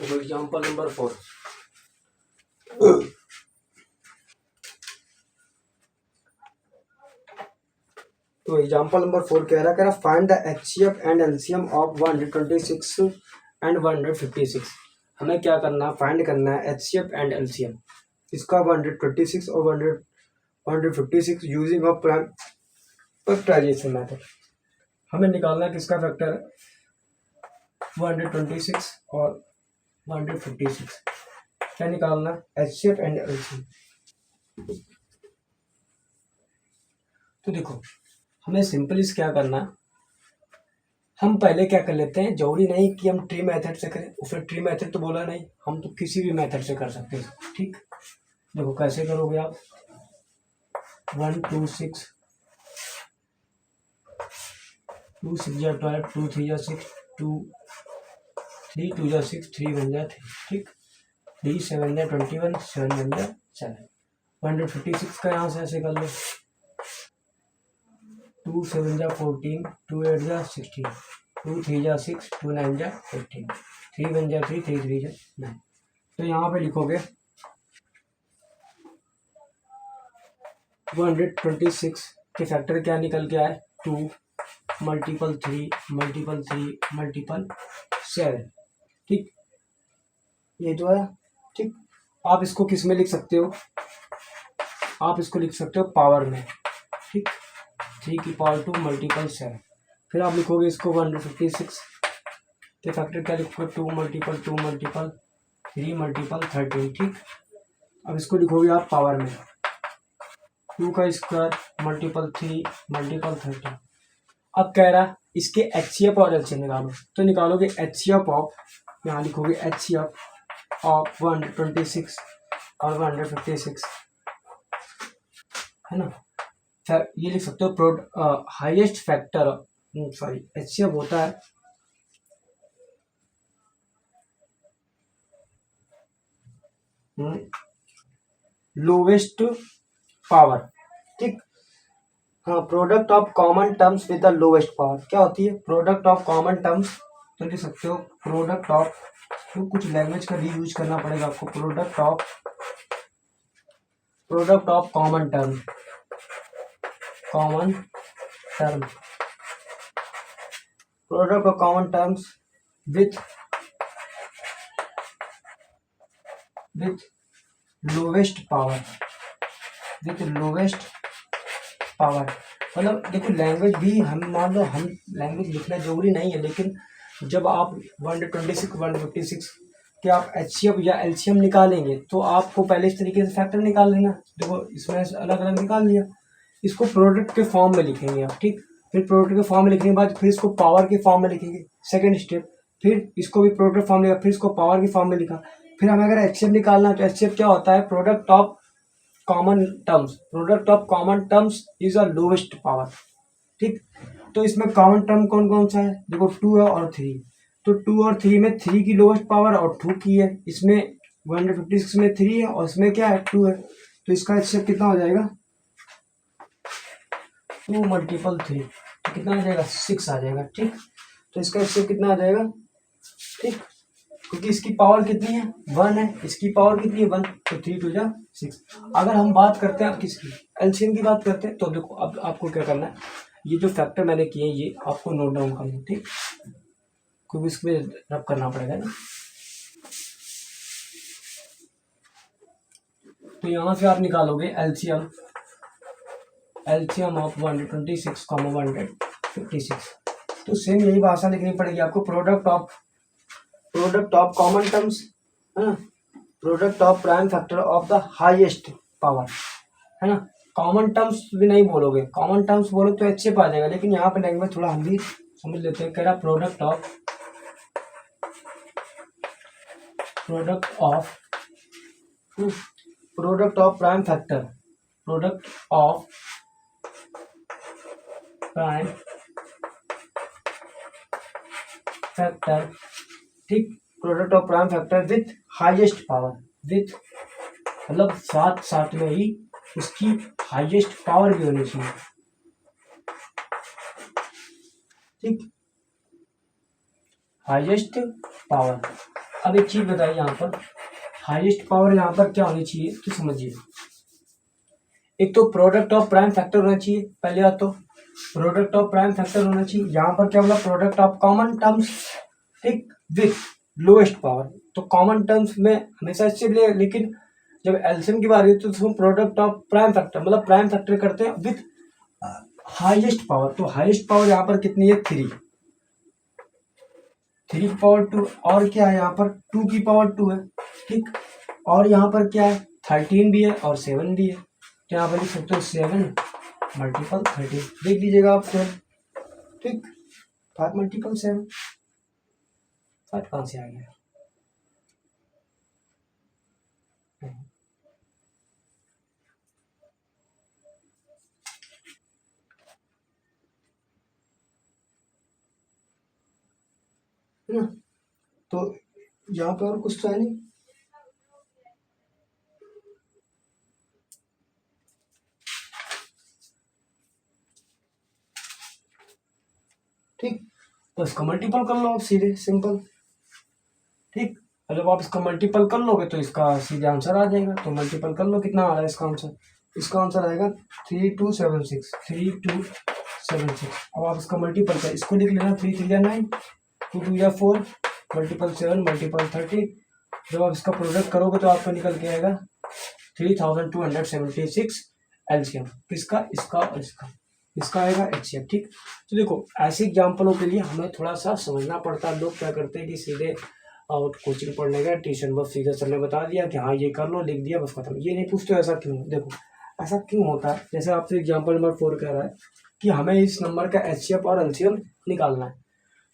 Example number 4। तो example number 4 कह रहा find the HCF and LCM of 126 and 156। हमें क्या करना है, फाइंड करना है एचसीएफ एंड एलसीएम इसका 126 और 156 using of prime factorisation method. हमें निकालना है किसका फैक्टर है 126 और 156। क्या निकालना है एचसीएफ एंड एलसीएम। तो देखो हमें सिंपली क्या करना है, हम पहले क्या कर लेते हैं, जरूरी नहीं कि हम ट्री मेथड से करें। उसने ट्री मेथड तो बोला नहीं, हम तो किसी भी मेथड से कर सकते हैं। ठीक, देखो कैसे करोगे आप 126 2 6 या 12 2 3 या 6 2 3 2 या 6 3 1 या 3। ठीक, 3 7 या 21 7 1 या 7। 156 का यहाँ से ऐसे कर लो 2 7 या 14 2 8 या 16 2 3 या 6 2 9 या 18 3 1 या 3 3 3 या 9। तो यहाँ पे लिखोगे 126 के फैक्टर क्या निकल के आए 2 मल्टीपल 3 मल्टीपल 3 मल्टीपल 7। ठीक, ये जो है। ठीक, आप इसको किस में लिख सकते हो, आप इसको लिख सकते हो पावर में। ठीक, 3 की पावर 2 मल्टीपल 7। फिर आप लिखोगे इसको 156 के फैक्टर क्या लिखोगे 2 मल्टीपल 2 मल्टीपल 3 मल्टीपल 13। ठीक, अब इसको लिखोगे आप पावर में 2 का स्क्वायर मल्टीपल 3 मल्टीपल 13। अब कह रहा इसके एचसीएफ और एलसीएम निकालो, तो निकालोगे एचसीएफ ऑफ, यहाँ लिखोगे एचसीएफ ऑफ 126 और 156 है ना। ये लिख सकते हो हाईएस्ट फैक्टर, सॉरी एचसीएफ होता है लोवेस्ट पावर। ठीक, हाँ, product of common terms with the lowest power क्या होती है, प्रोडक्ट ऑफ कॉमन टर्म्स। तो लिख सकते हो प्रोडक्ट ऑफ, तो कुछ लैंग्वेज का भी यूज करना पड़ेगा आपको, product of common term product of common terms with lowest power मतलब देखो लैंग्वेज भी हम मान लो, हम लैंग्वेज लिखना जरूरी नहीं है, लेकिन जब आप 126 156 के आप एचसीएफ या एलसीएम निकालेंगे तो आपको पहले इस तरीके से फैक्टर निकाल लेना। देखो इसमें अलग अलग निकाल लिया, इसको प्रोडक्ट के फॉर्म में लिखेंगे आप। ठीक, फिर प्रोडक्ट के फॉर्म में लिखने के बाद फिर इसको पावर के फॉर्म में लिखेंगे, सेकेंड स्टेप। फिर इसको भी प्रोडक्ट फॉर्म लिखा, फिर इसको पावर के फॉर्म में लिखा। फिर हमें अगर एचसीएफ निकालना है तो एचसीएफ क्या होता है, product of common terms is a lowest power. ठीक, तो इसमें कॉमन टर्म कौन कौन सा है, देखो 2 है और 3। तो 2 और 3 में 3 की लोवेस्ट पावर और 2 की है, इसमें 156 में 3 है और इसमें क्या है 2 है। तो इसका एचसीएफ कितना हो जाएगा 2 मल्टीपल 3, तो कितना आ जाएगा 6 आ जाएगा। ठीक, तो इसका एचसीएफ कितना आ जाएगा। ठीक, क्योंकि इसकी पावर कितनी है 1 है, इसकी पावर कितनी है 1, तो 3 2 जा 6। अगर हम बात करते हैं आप किसकी एलसीएम की बात करते हैं, तो देखो अब आपको क्या करना है, ये जो फैक्टर मैंने किए ये आपको नोट डाउन करना है। ठीक, क्योंकि इसमें रब करना पड़ेगा ना। तो यहाँ से आप निकालोगे एलसीएम ऑफ 126 156। तो सेम यही भाषा लिखनी पड़ेगी आपको, प्रोडक्ट ऑफ कॉमन टर्म्स है ना, product of prime factor of the highest power है ना। कॉमन टर्म्स भी नहीं बोलोगे, कॉमन टर्म्स बोलो तो अच्छे पा जाएगा, लेकिन यहाँ पे लैंग्वेज थोड़ा हम भी समझ लेते हैं। कह रहा प्रोडक्ट ऑफ प्राइम फैक्टर ठीक, product of prime factor with highest power, with मतलब साथ साथ में ही उसकी हाईएस्ट पावर भी होनी चाहिए। ठीक, हाईएस्ट पावर अब एक चीज बताइए यहाँ पर, हाईएस्ट पावर यहाँ पर क्या होनी चाहिए तो समझिए, एक तो प्रोडक्ट ऑफ प्राइम फैक्टर होना चाहिए, पहले बात तो प्रोडक्ट ऑफ प्राइम फैक्टर होना चाहिए। यहाँ पर क्या बोला, प्रोडक्ट ऑफ कॉमन टर्म्स, ठीक, विथ लोएस्ट पावर। तो कॉमन टर्म्स में हमेशा इससे भी, लेकिन जब एलसीएम की बात होती है तो प्रोडक्ट ऑफ प्राइम फैक्टर, मतलब प्राइम फैक्टर करते हैं विथ हाईएस्ट पावर। तो हाईएस्ट पावर यहाँ पर कितनी है, 3 की पावर 2, और क्या है यहाँ पर 2 की पावर 2 है, ठीक। और यहाँ पर क्या है 13 भी है और 7 भी है, तो यहाँ पर लिख सकते हो 7 मल्टीपल 13, देख लीजिएगा आप फिर, ठीक। 5 मल्टीपल 7, 5 कहाँ से आ गया, है ना। तो यहाँ पे और कुछ तो है नहीं, ठीक। तो इसका मल्टीपल कर लो आप सीधे, सिंपल, ठीक। और जब आप इसका मल्टीपल कर लोगे तो इसका सीधे आंसर आ जाएगा। तो मल्टीपल कर लो, कितना आ रहा है इसका आंसर, इसका आंसर आएगा 3276, 3276। अब आप इसका मल्टीपल कर, इसको लिख लेना 3 3 9, 2 2 4, मल्टीपल 7 मल्टीपल 30। जब आप इसका प्रोडक्ट करोगे तो आपको निकल के आएगा 3276 एलसीएम, किसका, इसका और इसका, इसका आएगा एचसीएफ, ठीक। तो देखो ऐसे एग्जाम्पलों के लिए हमें थोड़ा सा समझना पड़ता है। लोग क्या करते हैं कि सीधे और कोचिंग पढ़ने गए, ट्यूशन बस सीधे सर ने बता दिया कि हाँ ये कर लो, लिख दिया, बस खत्म। ये नहीं पूछते ऐसा क्यों, देखो ऐसा क्यों होता है। जैसे आपसे एग्जाम्पल नंबर 4 कह रहा है कि हमें इस नंबर का एचसीएफ और एलसीएम निकालना है।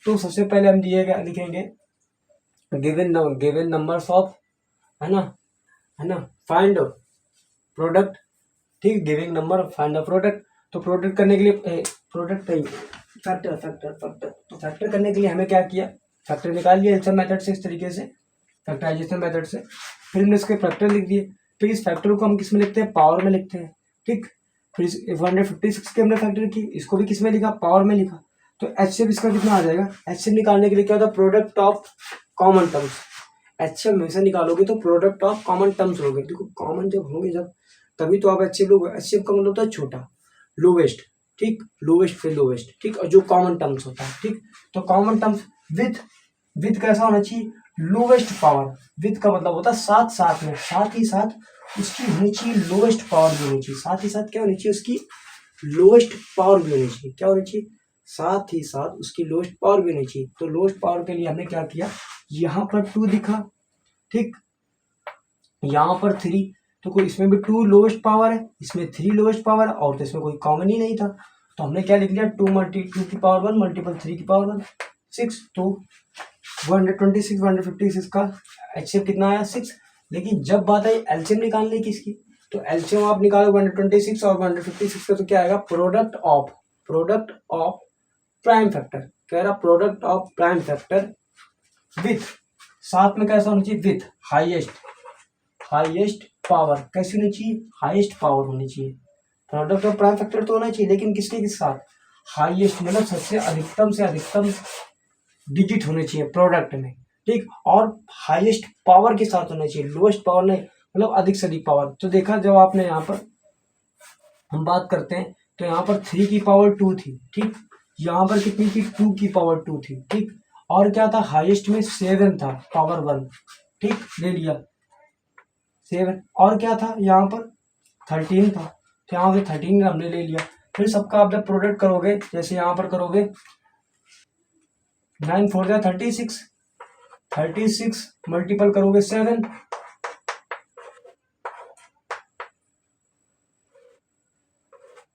तो सबसे पहले हम दिएगा लिखेंगे गिवन नंबर्स ऑफ, है ना, फाइंड प्रोडक्ट, ठीक, giving number find the product. तो प्रोडक्ट करने के लिए प्रोडक्ट नहीं, फैक्टर फैक्टर फैक्टर, तो फैक्टर करने के लिए हमें क्या किया, फैक्टर निकाल लिया एलसीएम मेथड से, इस तरीके से फैक्टराइजेशन मेथड से। फिर हमने इसके फैक्टर लिख दिए। फिर इस फैक्टर को हम किस में लिखते हैं, पावर में लिखते हैं, ठीक। फिर 156 के हमने फैक्टर की, इसको भी किस में लिखा, पावर में लिखा। तो एचसीएफ इसका कितना आ जाएगा, एचसीएफ निकालने के लिए क्या होता है, product of common terms. HCF हमेशा निकालोगे तो प्रोडक्ट ऑफ कॉमन टर्म्स होगे, देखो कॉमन जब होंगे जब तभी तो आप एचसीएफ लोगे। एचसीएफ का मतलब होता है छोटा, लोवेस्ट, ठीक, लोवेस्ट से लोवेस्ट, ठीक, और जो कॉमन टर्म्स होता है, ठीक। तो कॉमन टर्म्स विथ कैसा होना चाहिए, लोवेस्ट पावर। विथ का मतलब होता है साथ साथ में, साथ ही साथ उसकी होनी चाहिए लोवेस्ट पावर भी होनी चाहिए, साथ ही साथ क्या होनी चाहिए, उसकी लोवेस्ट पावर भी होनी चाहिए, क्या होनी चाहिए, साथ ही साथ उसकी लोवेस्ट पावर भी होनी चाहिए। तो लोवेस्ट पावर के लिए हमने क्या किया, यहाँ पर 2 लिखा, ठीक, यहाँ पर 3, तो कोई इसमें भी 2 लोवेस्ट पावर है, इसमें 3 लोवेस्ट पावर है, और तो इसमें कोई कॉमन ही नहीं था। तो हमने क्या लिख लिया, 2 की पावर 1 मल्टीपल 3 की पावर 1, 6। तो 126 156 का एचसीएफ कितना आया, 6। लेकिन जब बात आई एलसीएम निकालने की इसकी, तो एलसीएम आप निकालो 126 और 156 का, तो क्या आएगा, प्रोडक्ट ऑफ प्राइम फैक्टर, कह रहा product of prime factor with, साथ में कैसा होना चाहिए, विथ हाईएस्ट पावर। कैसी होनी चाहिए, हाईएस्ट पावर होनी चाहिए। प्रोडक्ट ऑफ प्राइम फैक्टर तो होना चाहिए, लेकिन किसके साथ, हाईएस्ट, मतलब सबसे अधिकतम से अधिकतम डिजिट होने चाहिए प्रोडक्ट में, ठीक। और हाईएस्ट पावर के साथ होना चाहिए, लोएस्ट पावर नहीं, मतलब अधिक से अधिक पावर। तो देखा जब आपने यहाँ पर हम बात करते हैं तो यहाँ पर 3 की पावर 2 थी, ठीक, यहाँ पर कितनी थी, 2 की पावर 2 थी, ठीक। और क्या था, हाईएस्ट में 7 था, पावर 1, ठीक, ले लिया 7। और क्या था, यहाँ पर 13 था, तो यहाँ से 13 हमने ले लिया। फिर सबका आप जब प्रोडक्ट करोगे, जैसे यहाँ पर करोगे 9 4 जा 36, 36 मल्टीपल करोगे 7,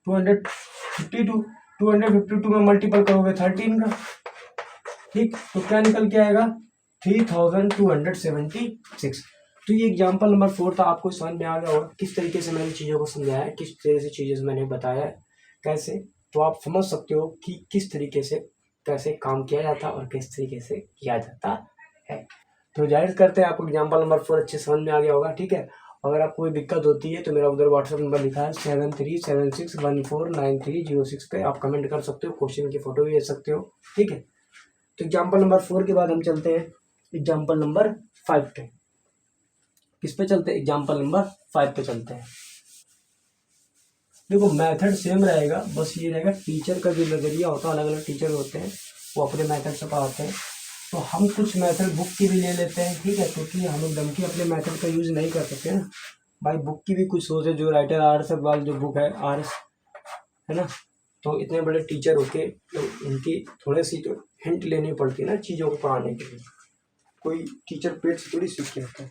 252, 252 में मल्टीपल करोगे 13 का, ठीक। तो क्या निकल के आएगा, 3276। तो ये एग्जाम्पल नंबर 4 था, आपको समझ में आ गया होगा किस तरीके से मैंने चीज़ों को समझाया है, किस तरह से चीज़ें मैंने बताया है कैसे। तो आप समझ सकते हो कि किस तरीके से कैसे काम किया जाता है और किस तरीके से किया जाता है। तो जाहिर करते हैं आपको एग्जाम्पल नंबर 4 अच्छे समझ में आ गया होगा, ठीक है। अगर आपको कोई दिक्कत होती है तो मेरा उधर व्हाट्सएप नंबर लिखा है 7376149306 पे, आप कमेंट कर सकते हो, क्वेश्चन की फोटो भी भेज सकते हो, ठीक है। तो एग्जाम्पल नंबर 4 के बाद हम चलते हैं एग्जाम्पल नंबर 5 पे। किस पे चलते हैं? एग्जाम्पल नंबर 5 पे चलते हैं। देखो मेथड सेम रहेगा, बस ये रहेगा टीचर का जो नज़रिया होता है, अलग अलग टीचर होते हैं वो अपने मेथड से पढ़ाते हैं। तो हम कुछ मेथड बुक की भी ले लेते हैं, ठीक है, क्योंकि हम एकदम की अपने मेथड का यूज़ नहीं कर सकते ना भाई। बुक की भी कुछ सोच है, जो राइटर आर.एस. अग्रवाल जो बुक है आर.एस, है ना, तो इतने बड़े टीचर होके तो इनकी थोड़ी सी तो हिंट लेनी पड़ती है ना चीज़ों को पढ़ाने के लिए। कोई टीचर पेट से थोड़ी सीख के आता है।